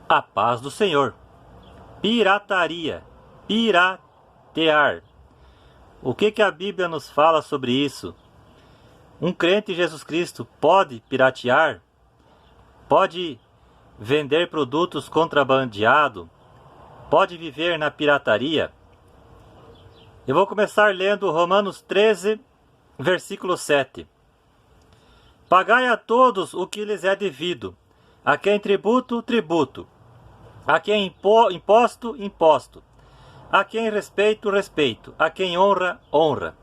A paz do Senhor. Pirataria. Piratear. O que a Bíblia nos fala sobre isso? Um crente em Jesus Cristo pode piratear? Pode vender produtos contrabandeados? Pode viver na pirataria? Eu vou começar lendo Romanos 13, versículo 7. Pagai a todos o que lhes é devido, a quem tributo, tributo, a quem imposto, imposto, a quem respeito, respeito, a quem honra, honra.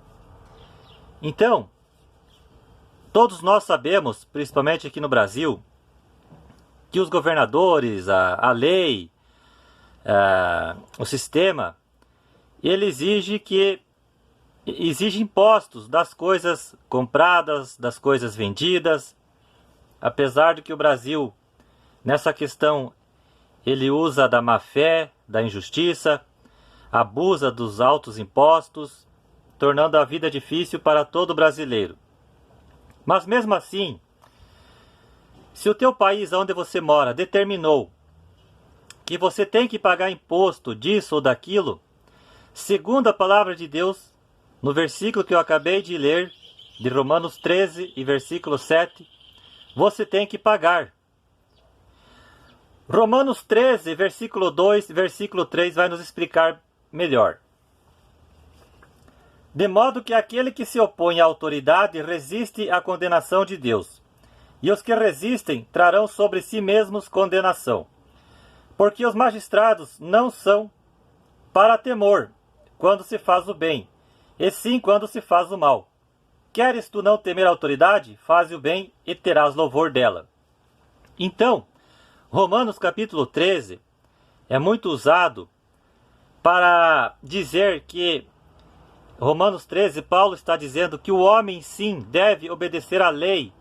Então, todos nós sabemos, principalmente aqui no Brasil, que os governadores, a lei, o sistema, ele exige impostos das coisas compradas, das coisas vendidas. Apesar de que o Brasil, nessa questão, ele usa da má-fé, da injustiça, abusa dos altos impostos, tornando a vida difícil para todo brasileiro. Mas mesmo assim, se o teu país onde você mora determinou que você tem que pagar imposto disso ou daquilo, segundo a palavra de Deus, no versículo que eu acabei de ler, de Romanos 13 e versículo 7, você tem que pagar. Romanos 13, versículo 2 e versículo 3 vai nos explicar melhor. De modo que aquele que se opõe à autoridade resiste à condenação de Deus, e os que resistem trarão sobre si mesmos condenação. Porque os magistrados não são para temor quando se faz o bem, e sim quando se faz o mal. Queres tu não temer a autoridade? Faze o bem e terás louvor dela. Então, Romanos capítulo 13 é muito usado para dizer que, Romanos 13, Paulo está dizendo que o homem sim deve obedecer à lei,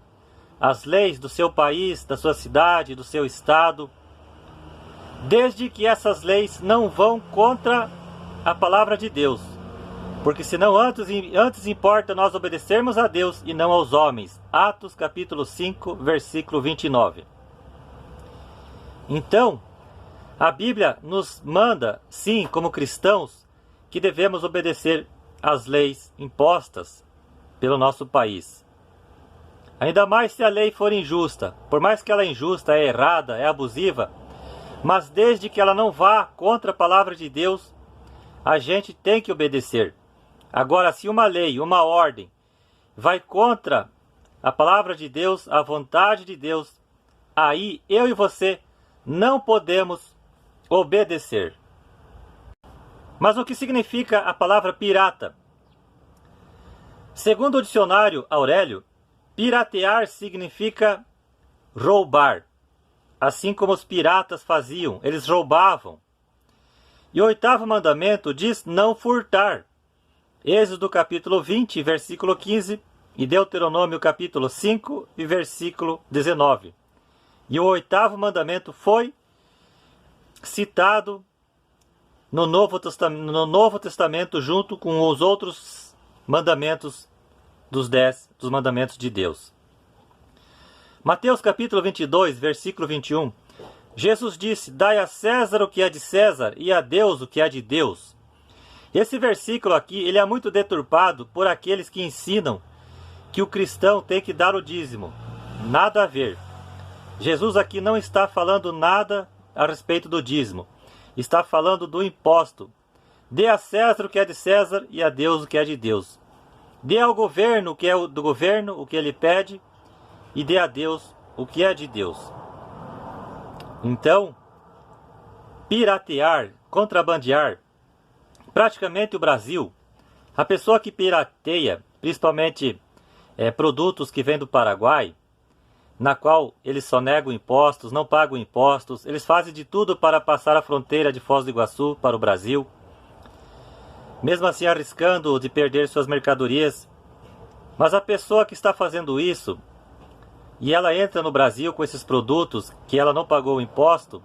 às leis do seu país, da sua cidade, do seu estado, desde que essas leis não vão contra a palavra de Deus. Porque senão antes importa nós obedecermos a Deus e não aos homens. Atos capítulo 5, versículo 29. Então, a Bíblia nos manda, sim, como cristãos, que devemos obedecer às leis impostas pelo nosso país. Ainda mais se a lei for injusta. Por mais que ela é injusta, é errada, é abusiva, mas desde que ela não vá contra a palavra de Deus, a gente tem que obedecer. Agora, se uma lei, uma ordem, vai contra a palavra de Deus, a vontade de Deus, aí eu e você não podemos obedecer. Mas o que significa a palavra pirata? Segundo o dicionário Aurélio, piratear significa roubar. Assim como os piratas faziam, eles roubavam. E o 8º mandamento diz não furtar. Êxodo capítulo 20, versículo 15, e Deuteronômio capítulo 5 e versículo 19. E o 8º mandamento foi citado no Novo Testamento junto com os outros mandamentos dos 10 dos mandamentos de Deus. Mateus capítulo 22, versículo 21. Jesus disse, dai a César o que é de César e a Deus o que é de Deus. Esse versículo aqui, ele é muito deturpado por aqueles que ensinam que o cristão tem que dar o dízimo. Nada a ver. Jesus aqui não está falando nada a respeito do dízimo. Está falando do imposto. Dê a César o que é de César e a Deus o que é de Deus. Dê ao governo o que é do governo, o que ele pede, e dê a Deus o que é de Deus. Então, piratear, contrabandear, praticamente o Brasil, a pessoa que pirateia, principalmente produtos que vêm do Paraguai, na qual eles só negam impostos, não pagam impostos, eles fazem de tudo para passar a fronteira de Foz do Iguaçu para o Brasil, mesmo assim arriscando de perder suas mercadorias. Mas a pessoa que está fazendo isso, e ela entra no Brasil com esses produtos que ela não pagou o imposto,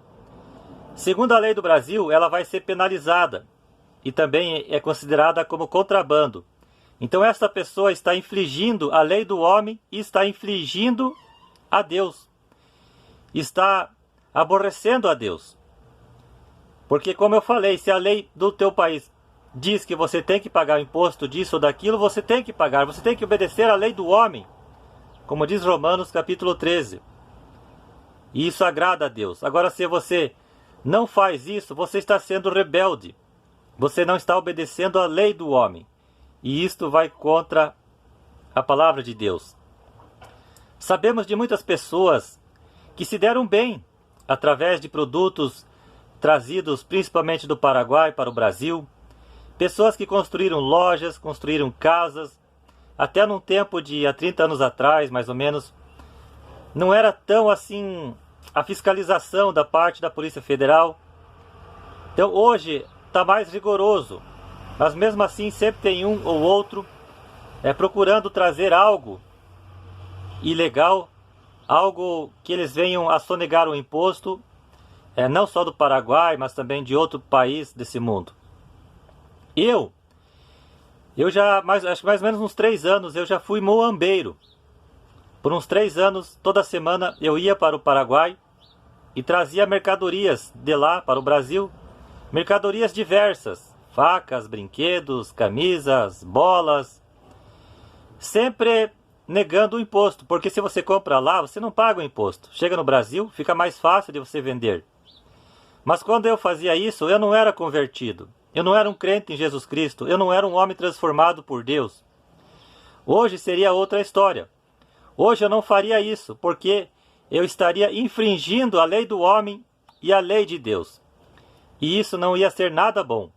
segundo a lei do Brasil, ela vai ser penalizada e também é considerada como contrabando. Então essa pessoa está infringindo a lei do homem e está infringindo a Deus. Está aborrecendo a Deus. Porque, como eu falei, se a lei do teu país diz que você tem que pagar o imposto disso ou daquilo, você tem que pagar, você tem que obedecer à lei do homem, como diz Romanos capítulo 13. E isso agrada a Deus. Agora, se você não faz isso, você está sendo rebelde. Você não está obedecendo à lei do homem. E isto vai contra a palavra de Deus. Sabemos de muitas pessoas que se deram bem através de produtos trazidos principalmente do Paraguai para o Brasil. Pessoas que construíram lojas, construíram casas. Até num tempo de há 30 anos atrás, mais ou menos, não era tão assim a fiscalização da parte da Polícia Federal. Então hoje está mais rigoroso. Mas mesmo assim sempre tem um ou outro procurando trazer algo ilegal, algo que eles venham a sonegar o imposto, não só do Paraguai, mas também de outro país desse mundo. Eu já, acho que mais ou menos uns 3 anos, eu já fui moambeiro. Por uns 3 anos, toda semana eu ia para o Paraguai e trazia mercadorias de lá para o Brasil, mercadorias diversas, facas, brinquedos, camisas, bolas, sempre negando o imposto, porque se você compra lá, você não paga o imposto. Chega no Brasil, fica mais fácil de você vender. Mas quando eu fazia isso, eu não era convertido. Eu não era um crente em Jesus Cristo. Eu não era um homem transformado por Deus. Hoje seria outra história. Hoje eu não faria isso, porque eu estaria infringindo a lei do homem e a lei de Deus. E isso não ia ser nada bom.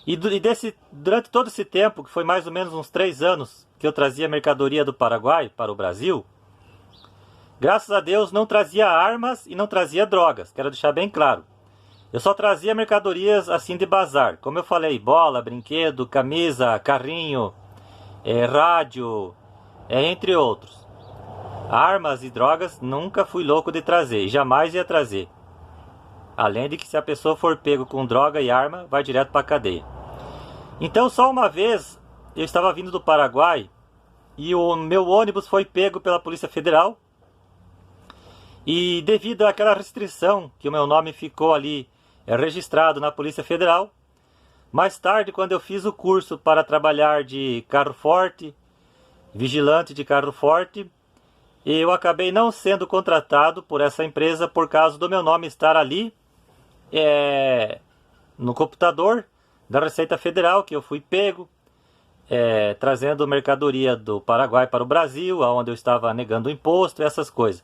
E durante todo esse tempo, que foi mais ou menos uns 3 anos, que eu trazia mercadoria do Paraguai para o Brasil, graças a Deus não trazia armas e não trazia drogas, quero deixar bem claro. Eu só trazia mercadorias assim de bazar, como eu falei, bola, brinquedo, camisa, carrinho, rádio, entre outros. Armas e drogas nunca fui louco de trazer, e jamais ia trazer. Além de que se a pessoa for pego com droga e arma, vai direto para a cadeia. Então só uma vez eu estava vindo do Paraguai e o meu ônibus foi pego pela Polícia Federal. E devido àquela restrição que o meu nome ficou ali registrado na Polícia Federal, mais tarde, quando eu fiz o curso para trabalhar de carro forte, vigilante de carro forte, eu acabei não sendo contratado por essa empresa por causa do meu nome estar ali no computador da Receita Federal, que eu fui pego trazendo mercadoria do Paraguai para o Brasil, onde eu estava negando imposto e essas coisas.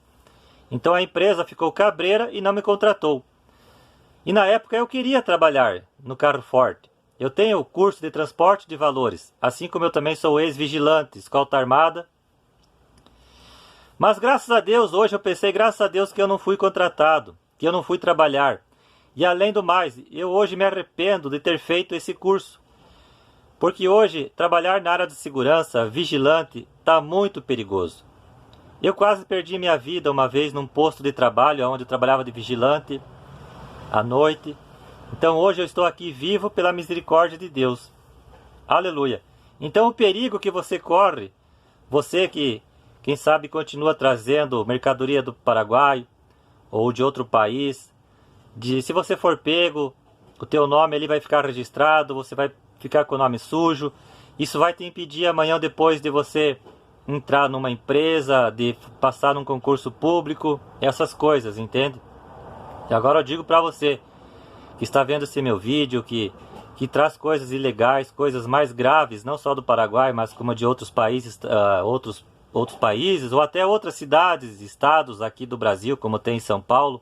Então a empresa ficou cabreira e não me contratou. E na época eu queria trabalhar no carro forte. Eu tenho o curso de transporte de valores, assim como eu também sou ex-vigilante, escolta armada. Mas graças a Deus, hoje eu pensei, graças a Deus que eu não fui contratado, que eu não fui trabalhar. E além do mais, eu hoje me arrependo de ter feito esse curso. Porque hoje, trabalhar na área de segurança, vigilante, está muito perigoso. Eu quase perdi minha vida uma vez num posto de trabalho, onde eu trabalhava de vigilante, à noite. Então hoje eu estou aqui vivo pela misericórdia de Deus. Aleluia. Então o perigo que você corre, você que, quem sabe, continua trazendo mercadoria do Paraguai ou de outro país, se você for pego, o teu nome ali vai ficar registrado, você vai ficar com o nome sujo. Isso vai te impedir amanhã ou depois de você entrar numa empresa, de passar num concurso público, essas coisas, entende? E agora eu digo para você que está vendo esse meu vídeo, que traz coisas ilegais, coisas mais graves, não só do Paraguai, mas como de outros países, outros países, ou até outras cidades, estados aqui do Brasil, como tem em São Paulo.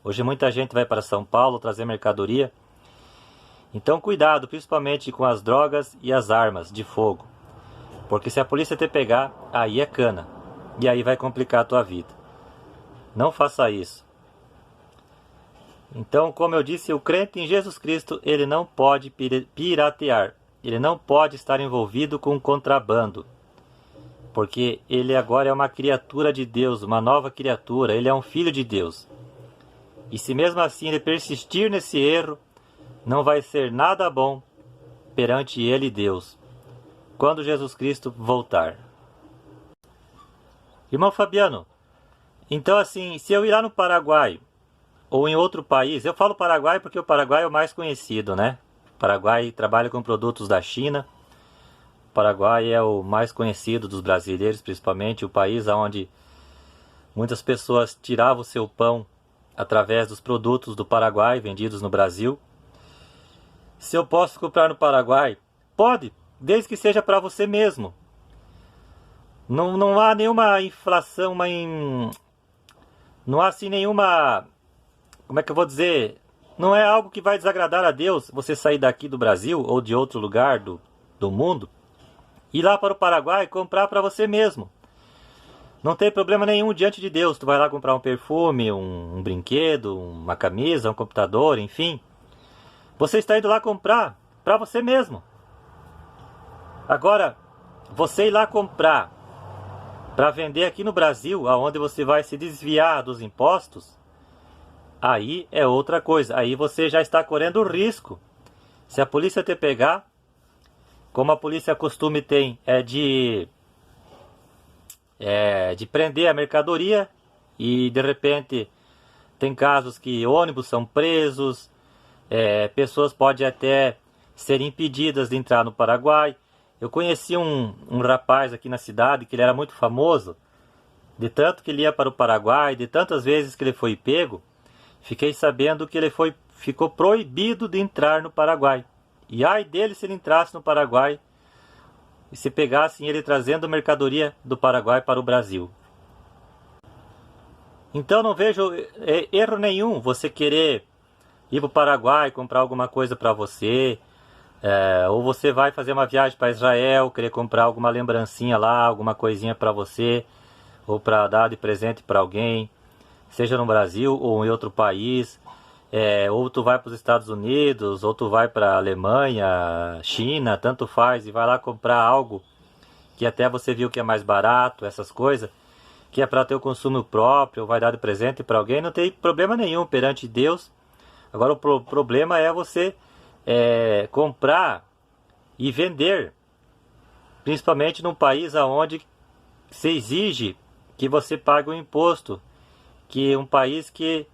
Hoje muita gente vai para São Paulo trazer mercadoria. Então cuidado, principalmente com as drogas e as armas de fogo. Porque se a polícia te pegar, aí é cana. E aí vai complicar a tua vida. Não faça isso. Então, como eu disse, o crente em Jesus Cristo, ele não pode piratear. Ele não pode estar envolvido com contrabando. Porque ele agora é uma criatura de Deus, uma nova criatura. Ele é um filho de Deus. E se mesmo assim ele persistir nesse erro, não vai ser nada bom perante ele e Deus, quando Jesus Cristo voltar. Irmão Fabiano, Então, assim, se eu ir lá no Paraguai ou em outro país, eu falo Paraguai porque o Paraguai é o mais conhecido, né? O Paraguai trabalha com produtos da China. O Paraguai é o mais conhecido dos brasileiros, principalmente o país onde muitas pessoas tiravam o seu pão através dos produtos do Paraguai vendidos no Brasil. Se eu posso comprar no Paraguai, pode, desde que seja para você mesmo. Não há nenhuma inflação, não há assim nenhuma, como é que eu vou dizer? Não é algo que vai desagradar a Deus você sair daqui do Brasil ou de outro lugar do mundo, ir lá para o Paraguai e comprar para você mesmo. Não tem problema nenhum diante de Deus. Tu vai lá comprar um perfume, um brinquedo, uma camisa, um computador, enfim. Você está indo lá comprar para você mesmo. Agora, você ir lá comprar para vender aqui no Brasil, aonde você vai se desviar dos impostos, aí é outra coisa. Aí você já está correndo risco. Se a polícia te pegar, como a polícia costume tem, é de prender a mercadoria, e de repente tem casos que ônibus são presos, pessoas podem até ser impedidas de entrar no Paraguai. Eu conheci um rapaz aqui na cidade que ele era muito famoso, de tanto que ele ia para o Paraguai, de tantas vezes que ele foi pego, fiquei sabendo que ele ficou proibido de entrar no Paraguai. E ai dele se ele entrasse no Paraguai e se pegassem ele trazendo mercadoria do Paraguai para o Brasil. Então não vejo erro nenhum você querer ir para o Paraguai, comprar alguma coisa para você, ou você vai fazer uma viagem para Israel, querer comprar alguma lembrancinha lá, alguma coisinha para você, ou para dar de presente para alguém, seja no Brasil ou em outro país, ou tu vai para os Estados Unidos, ou tu vai para a Alemanha, China, tanto faz, e vai lá comprar algo que até você viu que é mais barato, essas coisas, que é para ter o consumo próprio, ou vai dar de presente para alguém, não tem problema nenhum perante Deus. Agora o problema é você comprar e vender, principalmente num país onde se exige que você pague um imposto, que um país que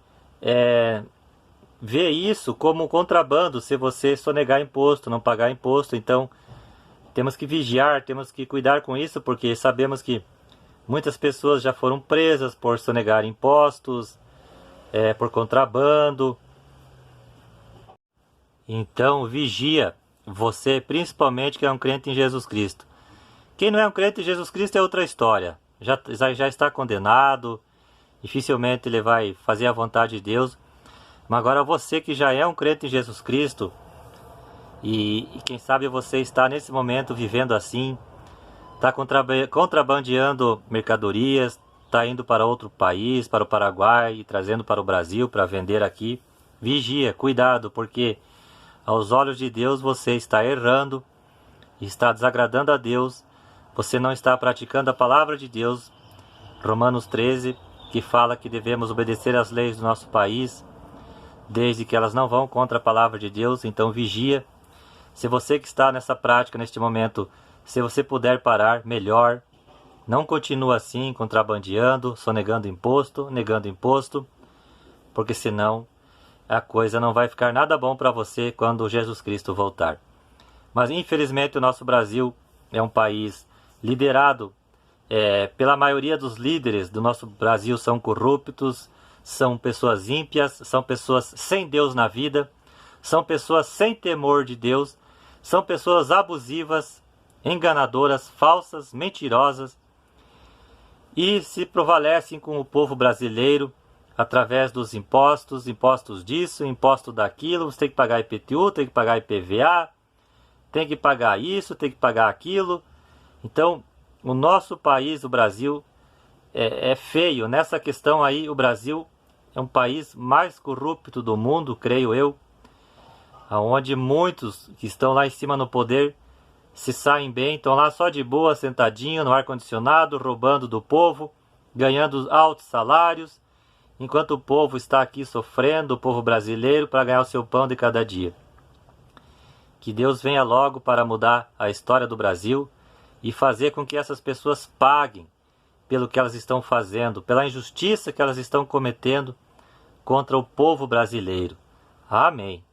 vê isso como contrabando se você sonegar imposto, não pagar imposto. Então temos que vigiar, temos que cuidar com isso, porque sabemos que muitas pessoas já foram presas por sonegar impostos, por contrabando. Então vigia, você principalmente que é um crente em Jesus Cristo. Quem não é um crente em Jesus Cristo é outra história, já está condenado, dificilmente ele vai fazer a vontade de Deus. Mas agora você que já é um crente em Jesus Cristo, e quem sabe você está nesse momento vivendo assim, está contrabandeando mercadorias, está indo para outro país, para o Paraguai, e trazendo para o Brasil para vender aqui. Vigia, cuidado, porque aos olhos de Deus você está errando, está desagradando a Deus, você não está praticando a palavra de Deus, Romanos 13, que fala que devemos obedecer às leis do nosso país, desde que elas não vão contra a palavra de Deus. Então vigia. Se você que está nessa prática neste momento, se você puder parar, melhor. Não continue assim, contrabandeando, sonegando imposto, negando imposto, porque senão a coisa não vai ficar nada bom para você quando Jesus Cristo voltar. Mas infelizmente o nosso Brasil é um país liderado, pela maioria dos líderes do nosso Brasil são corruptos, são pessoas ímpias, são pessoas sem Deus na vida, são pessoas sem temor de Deus, são pessoas abusivas, enganadoras, falsas, mentirosas, e se prevalecem com o povo brasileiro através dos impostos disso, imposto daquilo. Você tem que pagar IPTU, tem que pagar IPVA, tem que pagar isso, tem que pagar aquilo. Então, o nosso país, o Brasil, é feio. Nessa questão aí, o Brasil é um país mais corrupto do mundo, creio eu, onde muitos que estão lá em cima no poder se saem bem, estão lá só de boa, sentadinho no ar-condicionado, roubando do povo, ganhando altos salários, enquanto o povo está aqui sofrendo, o povo brasileiro, para ganhar o seu pão de cada dia. Que Deus venha logo para mudar a história do Brasil e fazer com que essas pessoas paguem pelo que elas estão fazendo, pela injustiça que elas estão cometendo contra o povo brasileiro. Amém.